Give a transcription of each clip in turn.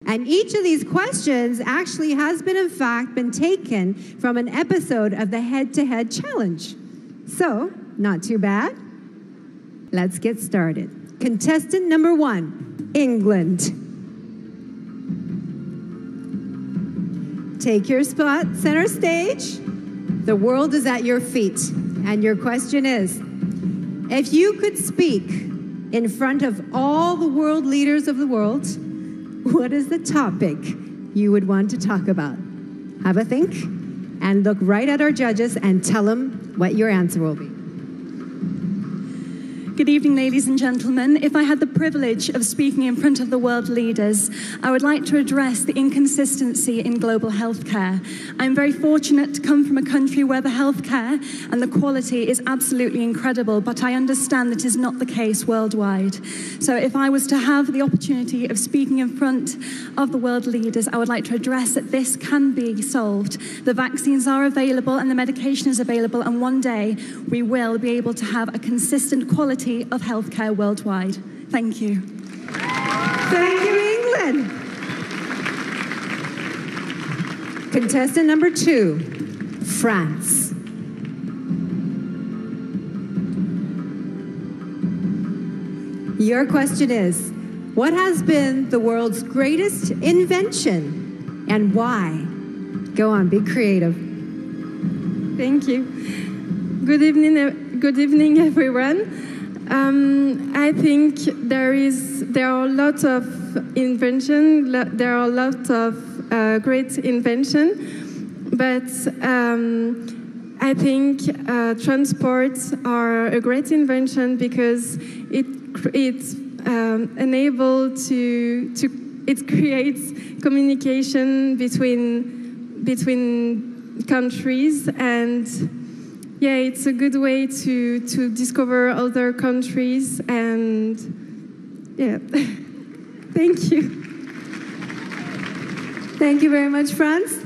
And each of these questions actually has been, in fact, been taken from an episode of the Head-to-Head Challenge. So, not too bad. Let's get started. Contestant number 1, England. Take your spot, center stage. The world is at your feet. And your question is, if you could speak in front of all the world leaders of the world, what is the topic you would want to talk about? Have a think and look right at our judges and tell them what your answer will be. Good evening, ladies and gentlemen. If I had the privilege of speaking in front of the world leaders, I would like to address the inconsistency in global healthcare. I'm very fortunate to come from a country where the healthcare and the quality is absolutely incredible, but I understand that is not the case worldwide. So if I was to have the opportunity of speaking in front of the world leaders, I would like to address that this can be solved. The vaccines are available and the medication is available, and one day we will be able to have a consistent quality of healthcare worldwide. Thank you. Thank you, England. Contestant number 2, France. Your question is, what has been the world's greatest invention and why? Go on, be creative. Thank you. Good evening, everyone. I think there are lots of invention. There are lots of great invention, but I think transports are a great invention because it's it creates communication between countries, and yeah, it's a good way to discover other countries, and yeah, thank you. Thank you very much, France.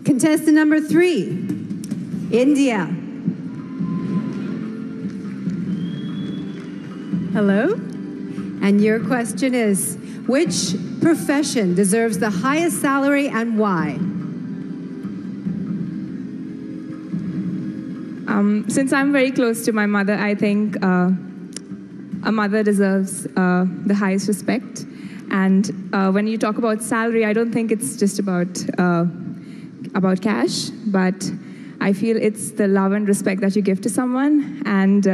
Contestant number 3, India. Hello. And your question is, which profession deserves the highest salary and why? Since I'm very close to my mother, I think a mother deserves the highest respect. And when you talk about salary, I don't think it's just about cash, but I feel it's the love and respect that you give to someone. And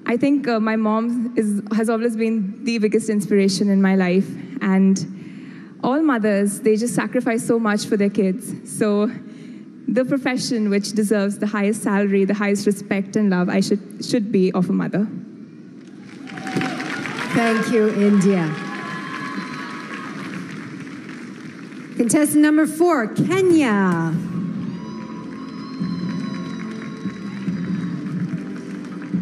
I think my mom has always been the biggest inspiration in my life. And all mothers, they just sacrifice so much for their kids. So the profession which deserves the highest salary, the highest respect and love, should be of a mother. Thank you, India. Contestant number 4, Kenya.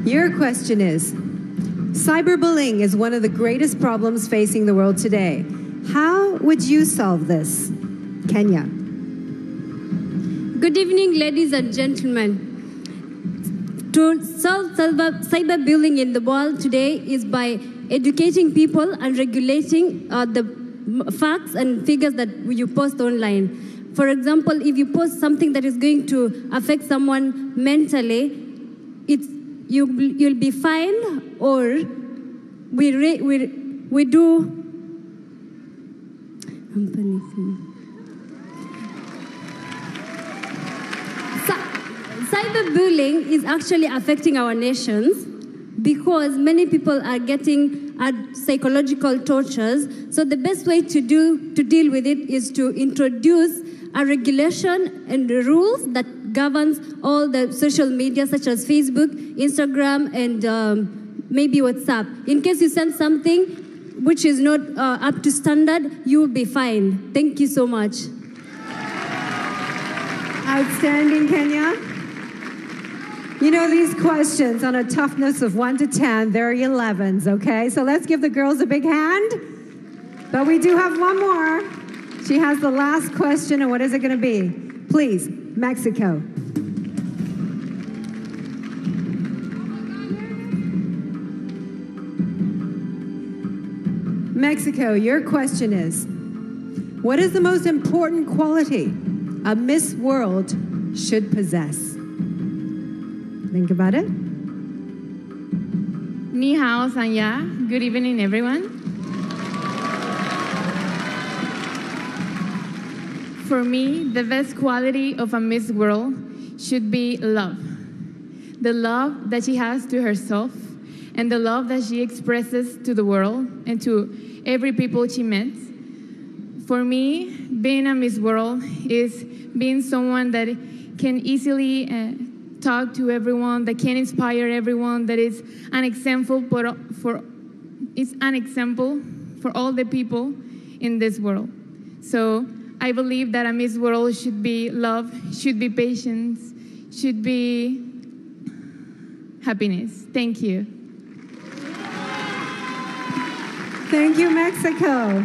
Your question is, cyberbullying is one of the greatest problems facing the world today. How would you solve this? Kenya. Good evening, ladies and gentlemen. To solve cyberbullying in the world today is by educating people and regulating the facts and figures that you post online. For example, if you post something that is going to affect someone mentally, you'll be fined, or we do. I'm panicking. Cyberbullying is actually affecting our nations because many people are getting psychological tortures. So the best way to deal with it is to introduce a regulation and rules that governs all the social media such as Facebook, Instagram, and maybe WhatsApp. In case you send something which is not up to standard, you will be fined. Thank you so much. Outstanding, Kenya. You know, these questions on a toughness of 1 to 10, they're 11s, okay? So let's give the girls a big hand. But we do have one more. She has the last question, and what is it going to be? Please, Mexico. Mexico, your question is, what is the most important quality a Miss World should possess? Think about it. Ni hao, Sanya. Good evening, everyone. For me, the best quality of a Miss World should be love. The love that she has to herself and the love that she expresses to the world and to every people she meets. For me, being a Miss World is being someone that can easily talk to everyone, that can inspire everyone, that is an example for all the people in this world. So I believe that a Miss World should be love, should be patience, should be happiness. Thank you. Thank you, Mexico.